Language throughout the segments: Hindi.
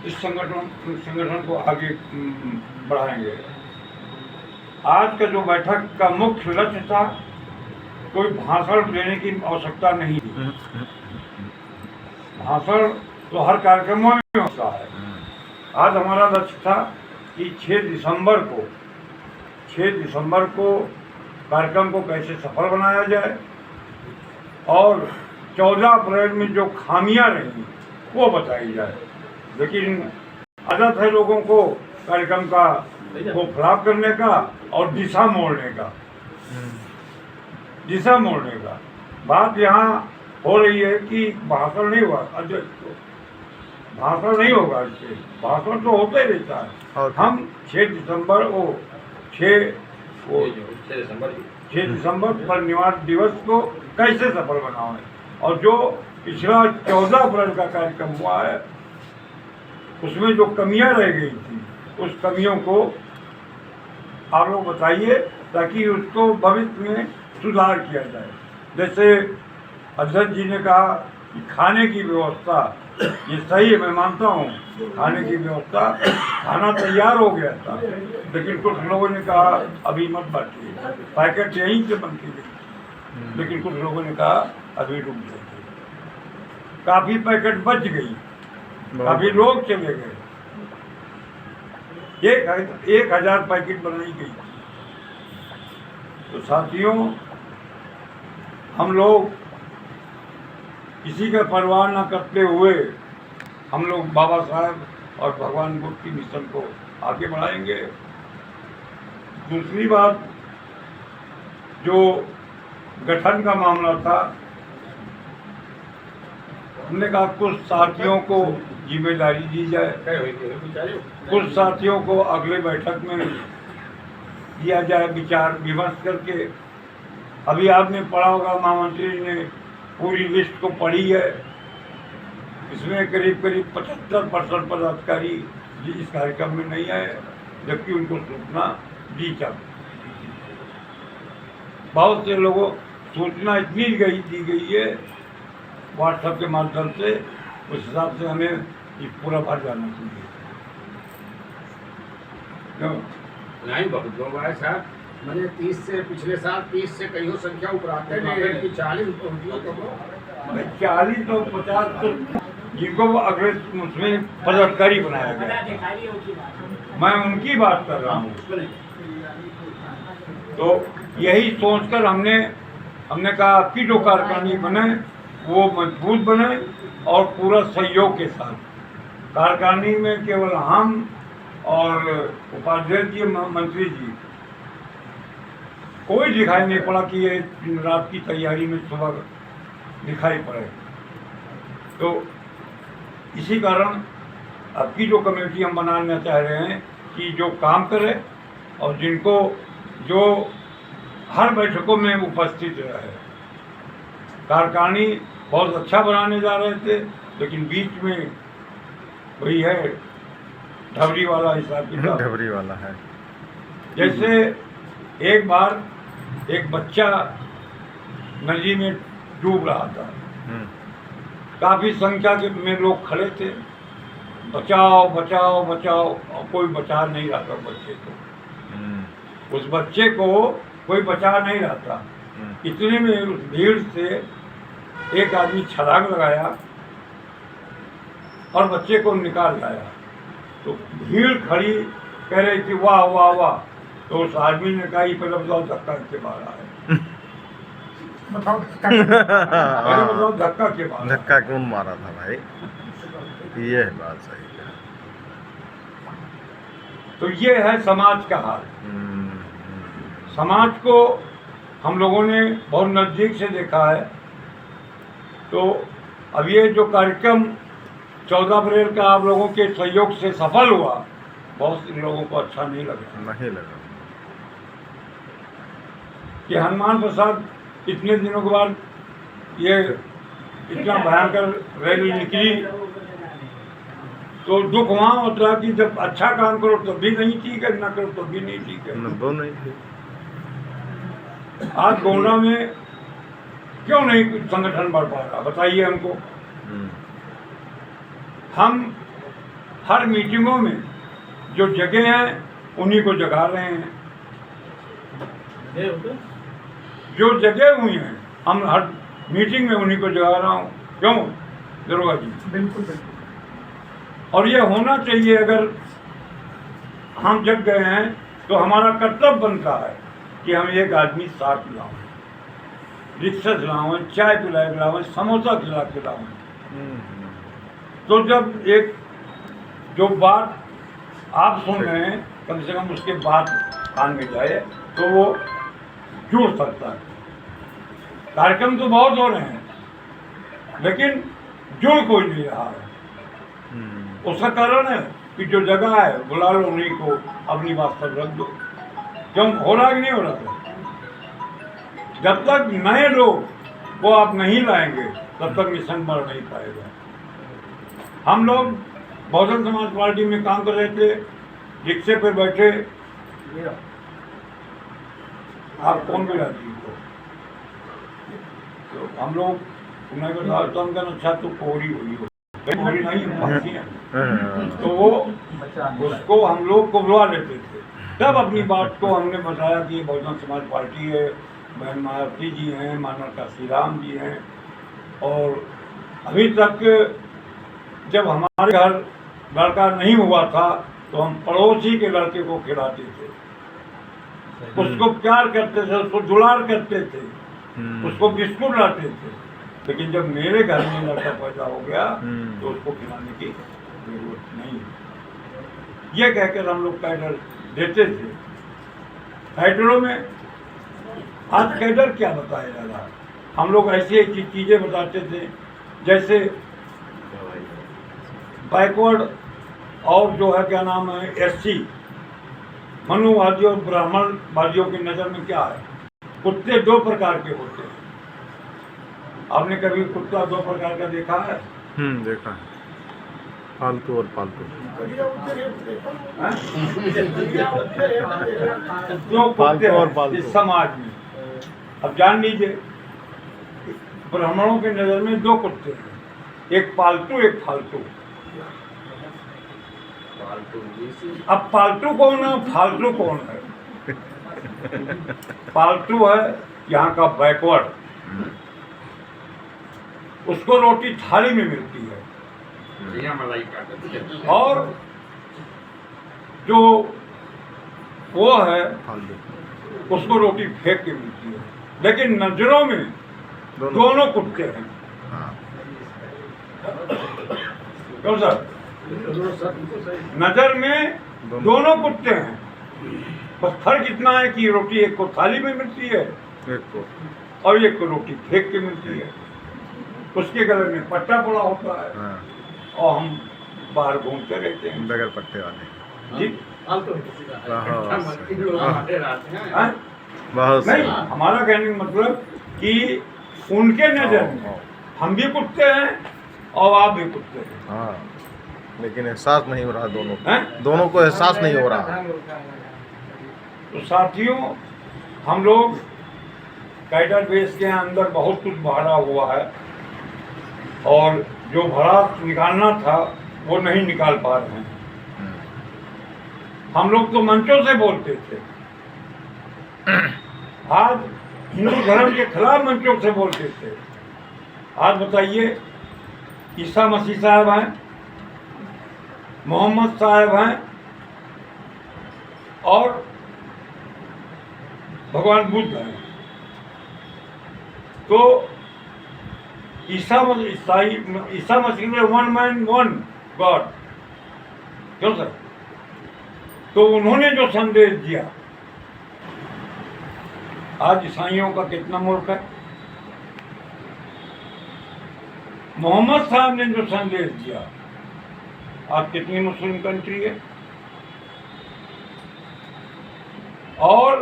इस संगठन को आगे बढ़ाएंगे। आज का जो बैठक का मुख्य लक्ष्य था, कोई भाषण देने की आवश्यकता नहीं थी। भाषण तो हर कार्यक्रमों में होता है। आज हमारा लक्ष्य था कि 6 दिसंबर को कार्यक्रम को कैसे सफल बनाया जाए और 14 अप्रैल में जो खामियां रही वो बताई जाए। लेकिन आदत है लोगों को कार्यक्रम का को खराब करने का और दिशा मोड़ने का। बात यहाँ हो रही है कि भाषण नहीं हुआ, अध्यक्ष को भाषण नहीं होगा। इससे भाषण तो होता ही रहता है। हम 6 दिसंबर पर निवास दिवस को कैसे सफल बनाएं, और जो पिछला 14 अप्रैल का कार्यक्रम हुआ है उसमें जो कमियां रह गई थी, उस कमियों को आप लोग बताइए ताकि उसको भविष्य में सुधार किया जाए। जैसे अध्यक्ष जी ने कहा कि खाने की व्यवस्था, ये सही है, मैं मानता हूँ खाने की व्यवस्था, खाना तैयार हो गया था, लेकिन कुछ लोगों ने कहा अभी मत बांटिए, पैकेट यहीं से बन के गई। लेकिन कुछ लोगों ने कहा अभी रुक जाइए। काफ़ी पैकेट बच गई, काफ़ी लोग चले गए। 1000 पैकेट बनाई गई। तो साथियों, हम लोग किसी का परवाह न करते हुए हम लोग बाबा साहब और भगवान बुद्ध की मिशन को आगे बढ़ाएंगे। दूसरी बात, जो गठन का मामला था, हमने कहा कुछ साथियों को जिम्मेदारी दी जाए, कुछ साथियों को अगले बैठक में दिया जाए विचार विमर्श करके। अभी आपने पढ़ा होगा, महामंत्री ने पूरी लिस्ट को पढ़ी है। इसमें करीब 75% पदाधिकारी इस कार्यक्रम में नहीं आए, जबकि उनको सूचना दी जाती। बहुत से लोगों सूचना इतनी दी गई है व्हाट्सएप के माध्यम से, उस हिसाब से हमें ये पूरा भर जाना चाहिए। नहीं बहुत साहब, मैंने 30 से पिछले साल 30 से कईयों संख्या उपराते हैं कि 40 तो 50 तो जिनको वो अगले उसमें पदाधिकारी बनाया गया, मैं उनकी बात कर रहा हूँ। तो यही सोचकर हमने कहा कि जो कार्यकारिणी बने वो मजबूत बने और पूरा सहयोग के साथ। कार्यकारिणी में केवल हम और उपाध्यक्ष जी, मंत्री जी, कोई दिखाई नहीं पड़ा कि ये रात की तैयारी में सुबह दिखाई पड़े। तो इसी कारण अब की जो कमेटी हम बनाना चाह रहे हैं कि जो काम करे और जिनको जो हर बैठकों में उपस्थित रहे। कार्यकारिणी बहुत अच्छा बनाने जा रहे थे, लेकिन बीच में वही है ढबरी वाला हिसाब किताब। ढबरी वाला है। जैसे एक बार एक बच्चा नदी में डूब रहा था, काफी संख्या में लोग खड़े थे, बचाओ बचाओ बचाओ, और कोई बचा नहीं रहा था बच्चे को। उस बच्चे को कोई बचा नहीं रहा था। इतने में उस भीड़ से एक आदमी छलांग लगाया और बच्चे को निकाल लाया। तो भीड़ खड़ी कह रही थी वाह वाह वाह। तो उस आदमी ने कहा ये पहले बताओ धक्का के मारा है। बताओ धक्का के मारा, धक्का कौन मारा था भाई? ये बात सही है। तो ये है समाज का हाल। समाज को हम लोगों ने बहुत नज़दीक से देखा है। तो अब ये जो कार्यक्रम 14 अप्रैल का आप लोगों के सहयोग से सफल हुआ, बहुत से लोगों को अच्छा नहीं लगा कि हनुमान प्रसाद इतने दिनों के बाद ये इतना भयंकर रैली निकली। तो दुख वहाँ होता है कि जब अच्छा काम करो तब भी नहीं ठीक है, ना करो तब भी नहीं ठीक है। आज गोंडा में क्यों नहीं कुछ संगठन बढ़ पा रहा, बताइए हमको। हम हर मीटिंगों में जो जगह हैं उन्हीं को जगा रहे हैं। जो जगह हुई हैं हम हर मीटिंग में उन्हीं को जगा रहा हूँ। क्यों दरोगा जी? बिल्कुल बिल्कुल। और ये होना चाहिए। अगर हम जग गए हैं तो हमारा कर्तव्य बनता है कि हम एक आदमी साथ लाओ, रिक्शा चलाओ, चाय पिलाए, समोसा खिलाओ। तो जब एक जो बात आप सुन रहे हैं कम से कम उसके बाद कान में जाए तो वो जुड़ सकता है। कार्यक्रम तो बहुत हो रहे हैं लेकिन जुड़ कोई नहीं रहा है। उसका कारण है कि जो जगह है बुला लो उन्हीं को, अपनी बात पर रख दो। क्यों हो रहा कि नहीं हो रहा था? जब तक नए लोग वो आप नहीं लाएंगे तब तक मिशन बढ़ नहीं पाएगा। हम लोग बहुजन समाज पार्टी में काम कर रहे थे, रिक्शे पे बैठे, आप कौन भी रहती हो तो हम लोग अच्छा तो कोरी हुई हो, कोरी नहीं पहुंची है तो वो उसको हम लोग को बुला लेते थे। तब अपनी बात को हमने बताया कि ये बहुजन समाज पार्टी है, बहन मायावती जी हैं, मानवता श्री राम जी हैं। और अभी तक जब हमारे घर लड़का नहीं हुआ था तो हम पड़ोसी के लड़के को खिलाते थे, उसको प्यार करते थे, उसको दुलार करते थे, उसको बिस्कुट लाते थे। लेकिन जब मेरे घर में लड़का पैदा हो गया तो उसको खिलाने की जरूरत नहीं। ये कहकर हम लोग कैडर देते थे। कैडरों में आज कैडर क्या बताया जा रहा है? हम लोग ऐसी ऐसी चीज़ें बताते थे जैसे बैकवर्ड और जो है क्या नाम है SC मनुवादियों और ब्राह्मणवादियों की नज़र में क्या है? कुत्ते दो प्रकार के होते हैं। आपने कभी कुत्ता दो प्रकार का देखा है? देखा है, फालतू और पालतू। दो कुत्ते और हैं पालतू इस समाज में। अब जान लीजिए ब्राह्मणों की नज़र में दो कुत्ते हैं, एक पालतू एक फालतू। अब पालतू कौन है, फालतू कौन है? पालतू है यहाँ का बैकवर्ड, उसको रोटी थाली में मिलती है। और जो वो है फालतू उसको रोटी फेंक के मिलती है। लेकिन नजरों में दोनों कुत्ते हैं। क्यों सर? नजर में दोनों कुत्ते हैं, बस फर्क इतना है कि रोटी एक को थाली में मिलती है एक को, और एक को रोटी फेंक के मिलती है। उसके गले में पट्टा पड़ा होता है और हम बाहर घूमते रहते हैं बगैर पट्टे वाले। जी बहुत नहीं, हमारा कहने का मतलब कि उनके नजर में हम भी कुत्ते हैं और आप भी कुत्ते हैं। हाँ, लेकिन एहसास नहीं हो रहा हैं? दोनों को एहसास नहीं हो रहा। तो साथियों हम लोग कैडर बेस के अंदर बहुत कुछ भरा हुआ है और जो भरा निकालना था वो नहीं निकाल पा रहे हैं। हम लोग तो मंचों से बोलते थे, आज हिंदू धर्म के खिलाफ मंचों से बोलते थे। आज बताइए ईसा मसीह साहब हैं, मोहम्मद साहब हैं और भगवान बुद्ध हैं। तो ईसा मसीह ने वन मैन वन गॉड, क्यों सर? तो उन्होंने जो संदेश दिया आज ईसाइयों का कितना मूर्ख है। मोहम्मद साहब ने जो संदेश दिया, आज कितनी मुस्लिम कंट्री है। और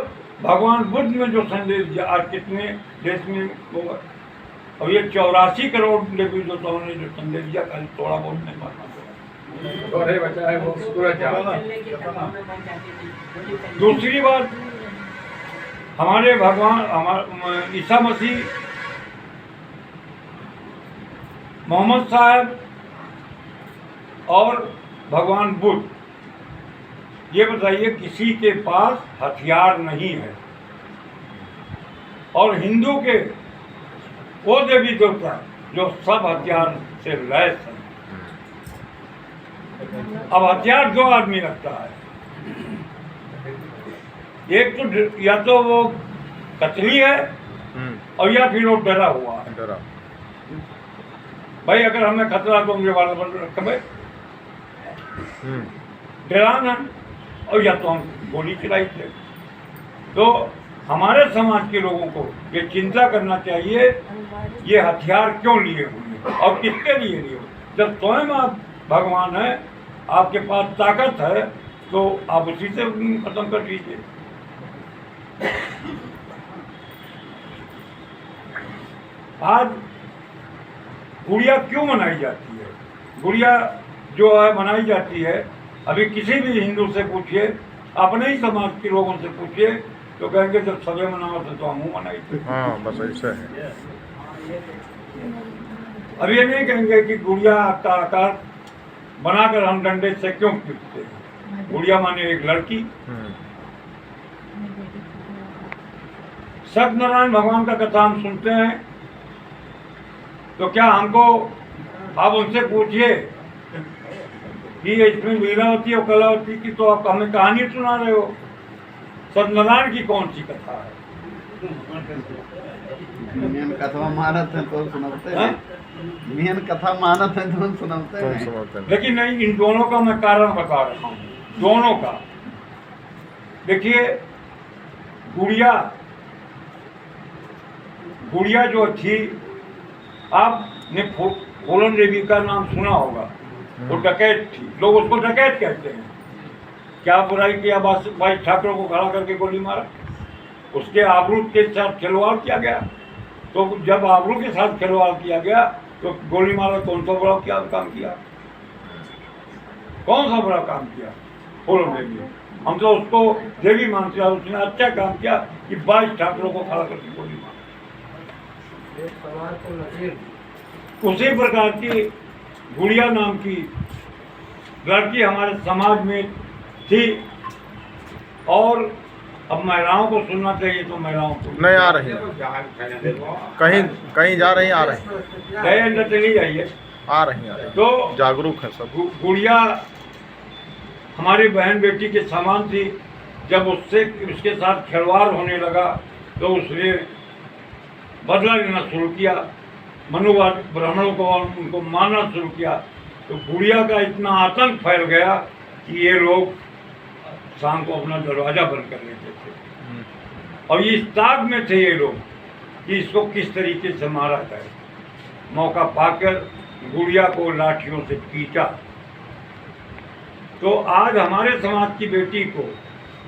भगवान बुद्ध ने जो संदेश दिया, आज कितने देश में होगा। और ये 84 करोड़ लेकिन जो उन्होंने जो संदेश दिया, कल थोड़ा बहुत नहीं मारना पड़ा। दूसरी बात, हमारे भगवान ईसा मसीह, मोहम्मद साहब और भगवान बुद्ध, ये बताइए किसी के पास हथियार नहीं है, और हिंदू के वो देवी देवता जो सब हथियार से लैस हैं। अब हथियार दो आदमी रखता है, एक तो या तो वो कतली है और या फिर वो डरा हुआ है। डरा। भाई अगर हमें खतरा तो हमने वाला बंद रखे, डराना, और या तो हम गोली चलाई थे। तो हमारे समाज के लोगों को ये चिंता करना चाहिए, ये हथियार क्यों लिए हुए और किसके लिए लिए हुए। जब स्वयं आप भगवान है, आपके पास ताकत है, तो आप उसी से खत्म कर दीजिए। आज गुड़िया क्यों मनाई जाती है? गुड़िया जो है मनाई जाती है, अभी किसी भी हिंदू से पूछिए, अपने ही समाज के लोगों से पूछिए, तो कहेंगे जब सबे मनाओ तो हम मनाई थे। हाँ बस ऐसे है। अब ये नहीं कहेंगे कि गुड़िया का आकार बनाकर हम डंडे से क्यों पीटते हैं। गुड़िया माने एक लड़की। सत्यनारायण भगवान का कथा हम सुनते हैं, तो क्या हमको आप उनसे पूछिए कि इसमें लीलावती और कलावती की तो आप हमें कहानी सुना रहे हो, सत्यनारायण की कौन सी कथा है? मेन कथा मानत है तो सुनाते हाँ? हैं, मेन कथा मानत है तो सुनाते कौन हैं। समझते हैं? लेकिन नहीं, इन दोनों का मैं कारण बता रहा हूँ, दोनों का। देखिए गुड़िया जो थी, आपने फूलन देवी का नाम सुना होगा, वो डकैत थी, लोग उसको डकैत कहते हैं। क्या बुराई किया? भाई ठाकुर को खड़ा करके गोली मारा, उसके आबरू के साथ खिलवाड़ किया गया। तो जब आबरू के साथ खिलवाड़ किया गया तो गोली मारा, कौन सा बड़ा क्या काम किया? कौन सा बड़ा काम किया फूलन देवी? हम तो उसको देवी मानते हैं, उसने अच्छा काम किया कि 22 ठाकुरों को खड़ा करके गोली मारा। उसी प्रकार की गुड़िया नाम की लड़की हमारे समाज में थी, और अब महिलाओं को सुनना चाहिए तो महिलाओं को नहीं आ रही, कहीं कहीं जा रही, आ रही, गए अंदर चली जाइए। आ रही, आ रही। तो जागरूक है सब। गुड़िया हमारी बहन बेटी के समान थी। जब उसके साथ खिलवाड़ होने लगा तो उसने बदला लेना शुरू किया, मनुवाद ब्राह्मणों को उनको मारना शुरू किया। तो गुड़िया का इतना आतंक फैल गया कि ये लोग शाम को अपना दरवाजा बंद कर लेते थे, और इस ताक में थे ये लोग कि इसको किस तरीके से मारा जाए। मौका पाकर गुड़िया को लाठियों से पीटा। तो आज हमारे समाज की बेटी को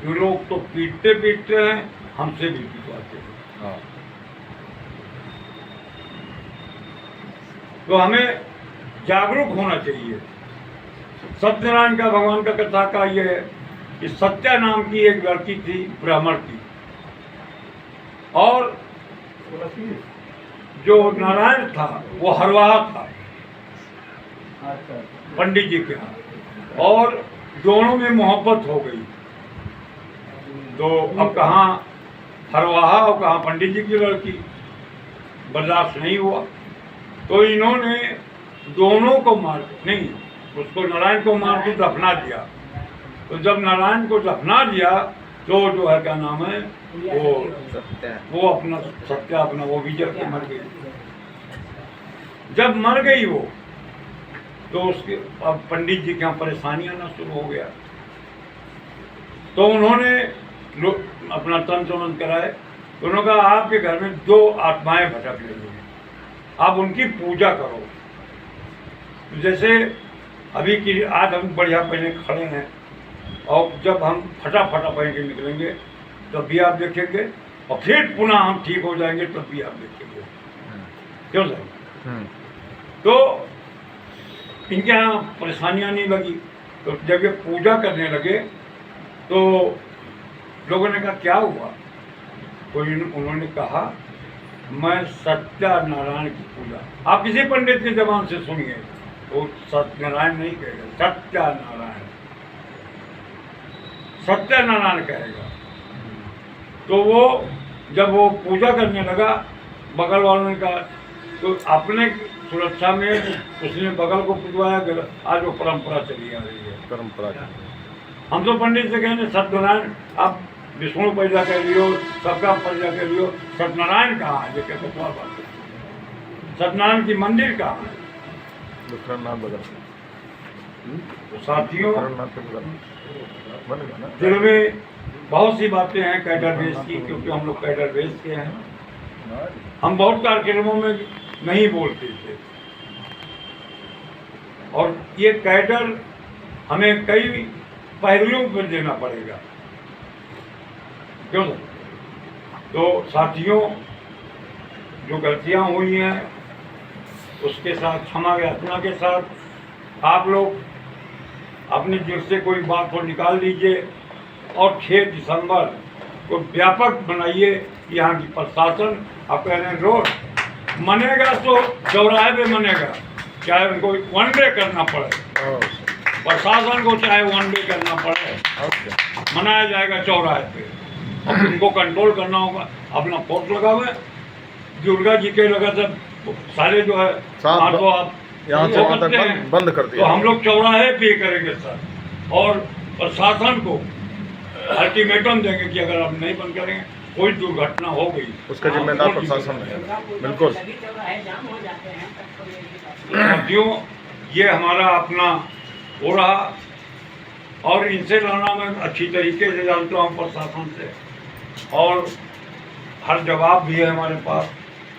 ये लोग तो पीटते हैं, हमसे भी पिटवाते हैं। हाँ। तो हमें जागरूक होना चाहिए। सत्यनारायण का भगवान का कथा का ये है कि सत्या नाम की एक लड़की थी, ब्राह्मण की, और जो नारायण था वो हरवाहा था पंडित जी के यहाँ, और दोनों में मोहब्बत हो गई। तो अब कहाँ हरवाहा और कहाँ पंडित जी की लड़की, बर्दाश्त नहीं हुआ। तो इन्होंने दोनों को नहीं, उसको नारायण को मार के दफना दिया। तो जब नारायण को दफना दिया तो जो है क्या नाम है वो अपना सत्या अपना वो भी जल के मर गई। जब मर गई वो, तो उसके अब पंडित जी के यहाँ परेशानी आना शुरू हो गया। तो उन्होंने अपना तंत्र मंत्र कराए। तो उन्होंने कहा आपके घर में 2 आत्माएं भटक रही हैं, आप उनकी पूजा करो। जैसे अभी की आज हम बढ़िया पहने खड़े हैं, और जब हम फटाफटा पहन के निकलेंगे तब भी आप देखेंगे, और फिर पुनः हम ठीक हो जाएंगे तब भी आप देखेंगे। क्यों सर? तो इनके यहाँ परेशानियाँ नहीं लगी। तो जब ये पूजा करने लगे तो लोगों ने कहा क्या हुआ? तो उन्होंने कहा मैं सत्यानारायण की पूजा, आप किसी पंडित की जबान से सुनिए, वो सत्यनारायण नहीं कहेगा, सत्यनारायण, सत्यनारायण कहेगा। तो वो जब वो पूजा करने लगा, बगल वालों ने कहा, तो अपने सुरक्षा में उसने बगल को पुजवाया। आज वो परंपरा चली आ रही है। परंपरा हम तो पंडित से कहेंगे सत्यनारायण, आप विष्णु पैदा कर लियो, सबका पैदा कर लियो, सत्यनारायण कहाँ है? ये कहते क्या बात है? सत्यनारायण की मंदिर कहाँ है? दूसरा नाम बदल, तो साथियों, दूसरा नाम तो बदल बनेगा ना। दिल में बहुत सी बातें हैं कैडर बेस की, क्योंकि हम लोग कैडर बेस के हैं। हम बहुत कार्यक्रमों में नहीं बोलते थे, और ये कैडर हमें कई पहलुओं पर देना पड़ेगा, क्यों? तो साथियों, जो गलतियां हुई हैं उसके साथ क्षमा याचना के साथ आप लोग अपने दिल से कोई बात को निकाल लीजिए, और 6 दिसंबर को व्यापक बनाइए। यहाँ की प्रशासन, आप कह रहे हैं रोड मनेगा तो चौराहे पे मनेगा, चाहे उनको 1 डे करना पड़े, प्रशासन को चाहे 1 डे करना पड़े, मनाया जाएगा चौराहे पे। अब उनको कंट्रोल करना होगा, अपना फोर्स लगावे। दुर्गा जी के लगा सब सारे जो है साथ तो आप यहाँ से वहाँ तक बंद कर तो दिया। हम लोग चौराहे पे करेंगे सर, और प्रशासन को अल्टीमेटम देंगे कि अगर आप नहीं बंद करेंगे, कोई दुर्घटना हो गई, उसका जिम्मेदार प्रशासन है। बिल्कुल। साथियों, ये हमारा अपना हो रहा, और इनसे लड़ना मैं अच्छी तरीके से जानता हूँ प्रशासन से, और हर जवाब भी है हमारे पास।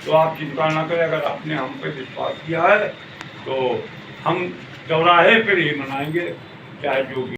तो आप चिंता ना करें, अगर आपने हम पे विश्वास किया है तो हम चौराहे पर ही मनाएंगे, चाहे जो भी।